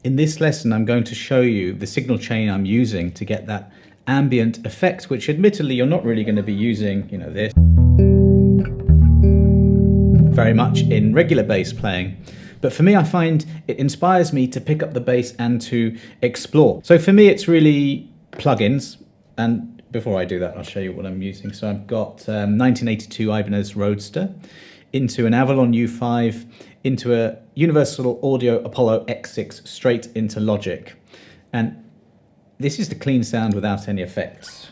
In this lesson, I'm going to show you the signal chain I'm using to get that ambient effect, which admittedly you're not really going to be using, this very much in regular bass playing. But for me, I find it inspires me to pick up the bass and to explore. So for me, it's really plugins. And before I do that, I'll show you what I'm using. So I've got 1982 Ibanez Roadster into an Avalon U5, into a Universal Audio Apollo X6, straight into Logic. And this is the clean sound without any effects.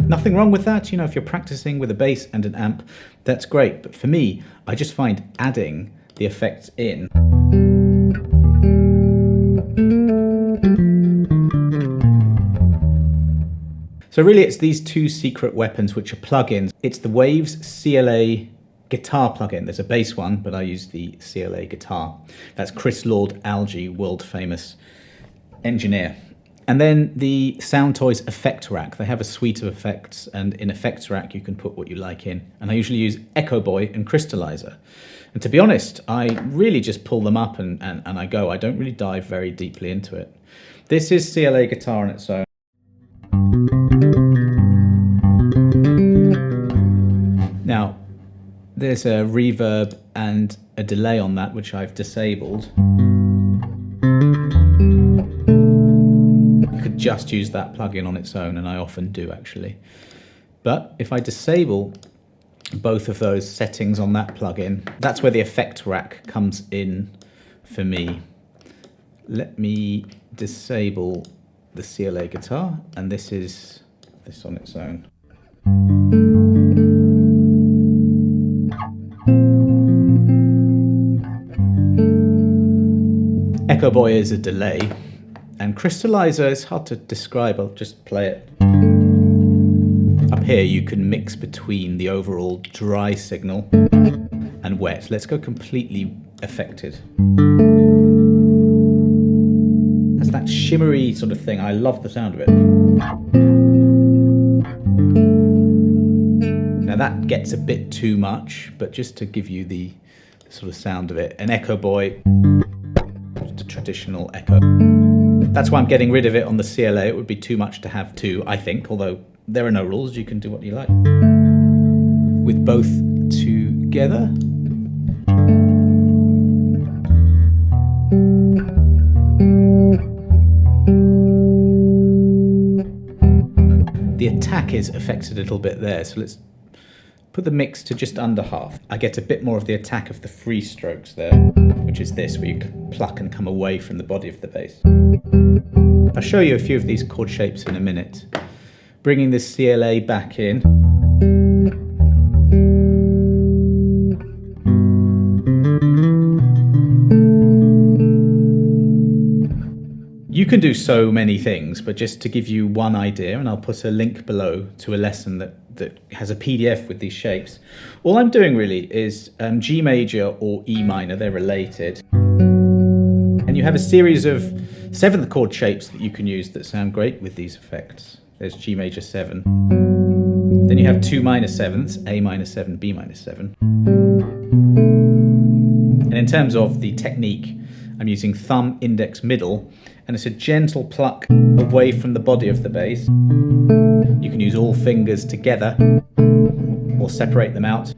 Nothing wrong with that, if you're practicing with a bass and an amp, that's great. But for me, I just find adding the effects in so really it's these two secret weapons which are plugins. It's the Waves CLA Guitar plugin. There's a bass one, but I use the CLA Guitar. That's Chris Lord Alge, world famous engineer. And then the Soundtoys Effect Rack. They have a suite of effects, and in Effect Rack you can put what you like in. And I usually use Echo Boy and Crystallizer. And to be honest, I really just pull them up and I go. I don't really dive very deeply into it. This is CLA Guitar on its own. Now, there's a reverb and a delay on that, which I've disabled. You could just use that plugin on its own, and I often do actually. But if I disable both of those settings on that plugin, that's where the effect rack comes in for me. Let me disable the CLA Guitar, and this is this on its own. Echo Boy is a delay, and Crystallizer is hard to describe. I'll just play it. Up here you can mix between the overall dry signal and wet. Let's go completely affected. That's that shimmery sort of thing. I love the sound of it. Now that gets a bit too much, but just to give you the sort of sound of it. An Echo Boy, just a traditional echo. That's why I'm getting rid of it on the CLA. It would be too much to have two, I think, although there are no rules. You can do what you like. With both together. The attack is affected a little bit there, so let's put the mix to just under half. I get a bit more of the attack of the free strokes there, which is this, where you can pluck and come away from the body of the bass. I'll show you a few of these chord shapes in a minute. Bringing this CLA back in. You can do so many things, but just to give you one idea, and I'll put a link below to a lesson that has a PDF with these shapes. All I'm doing really is G major or E minor, they're related. And you have a series of 7th chord shapes that you can use that sound great with these effects. There's G major 7. Then you have 2 minor 7ths, A minor 7, B minor 7. And in terms of the technique, I'm using thumb, index, middle, and it's a gentle pluck away from the body of the bass. You can use all fingers together or separate them out.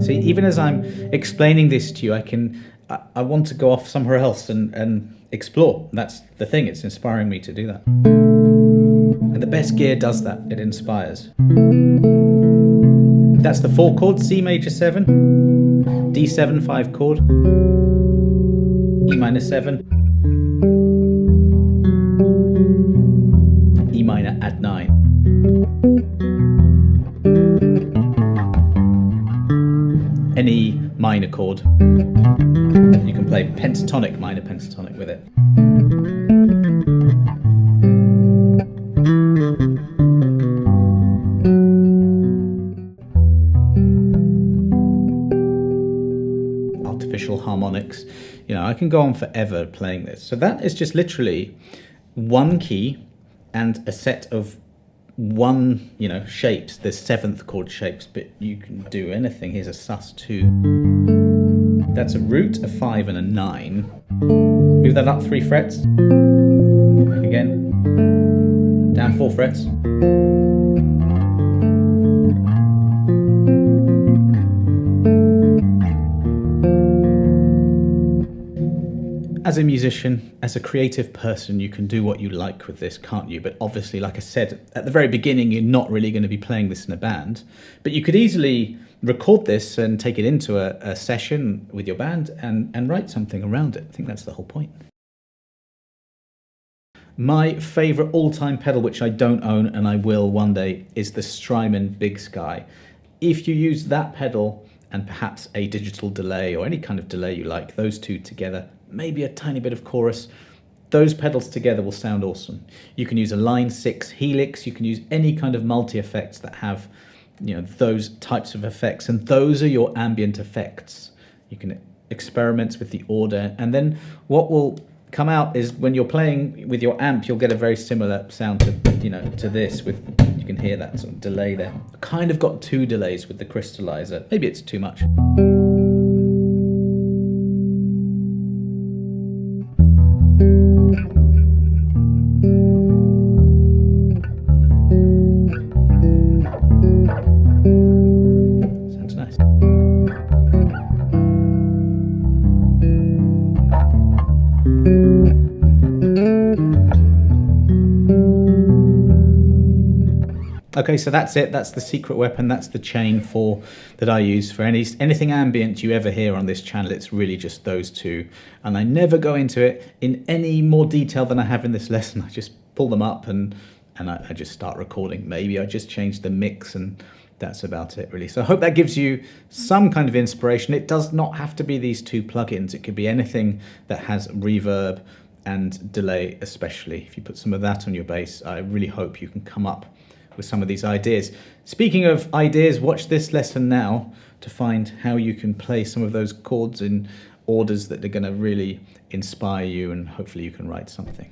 See, even as I'm explaining this to you, I want to go off somewhere else and explore. That's the thing, it's inspiring me to do that. And the best gear does that, it inspires. That's the 4 chord, C major 7, D7 5 chord, E minor 7, E minor add 9. Any minor chord. You can play pentatonic, minor pentatonic with it. harmonics. You know, I can go on forever playing this. So that is just literally one key and a set of one, you know, shapes. There's 7th chord shapes, but you can do anything. Here's a sus2. That's a root, a 5 and a 9. Move that up 3 frets. Back again. Down 4 frets. As a musician, as a creative person, you can do what you like with this, can't you? But obviously, like I said, at the very beginning, you're not really going to be playing this in a band. But you could easily record this and take it into a session with your band and write something around it. I think that's the whole point. My favourite all-time pedal, which I don't own and I will one day, is the Strymon Big Sky. If you use that pedal and perhaps a digital delay or any kind of delay you like, those two together, maybe a tiny bit of chorus, those pedals together will sound awesome. You can use a line 6 helix, you can use any kind of multi-effects that have, you know, those types of effects, and those are your ambient effects. You can experiment with the order, and then what will come out is when you're playing with your amp, you'll get a very similar sound to, you know, to this. With, you can hear that sort of delay there. Kind of got 2 delays with the crystallizer. Maybe it's too much. Sounds nice. Okay, so that's it. That's the secret weapon. That's the chain 4 that I use for anything ambient you ever hear on this channel. It's really just those 2. And I never go into it in any more detail than I have in this lesson. I just pull them up and I just start recording. Maybe I just change the mix, and that's about it, really. So I hope that gives you some kind of inspiration. It does not have to be these 2 plugins. It could be anything that has reverb and delay, especially. If you put some of that on your bass, I really hope you can come up with some of these ideas. Speaking of ideas, watch this lesson now to find how you can play some of those chords in orders that are going to really inspire you, and hopefully you can write something.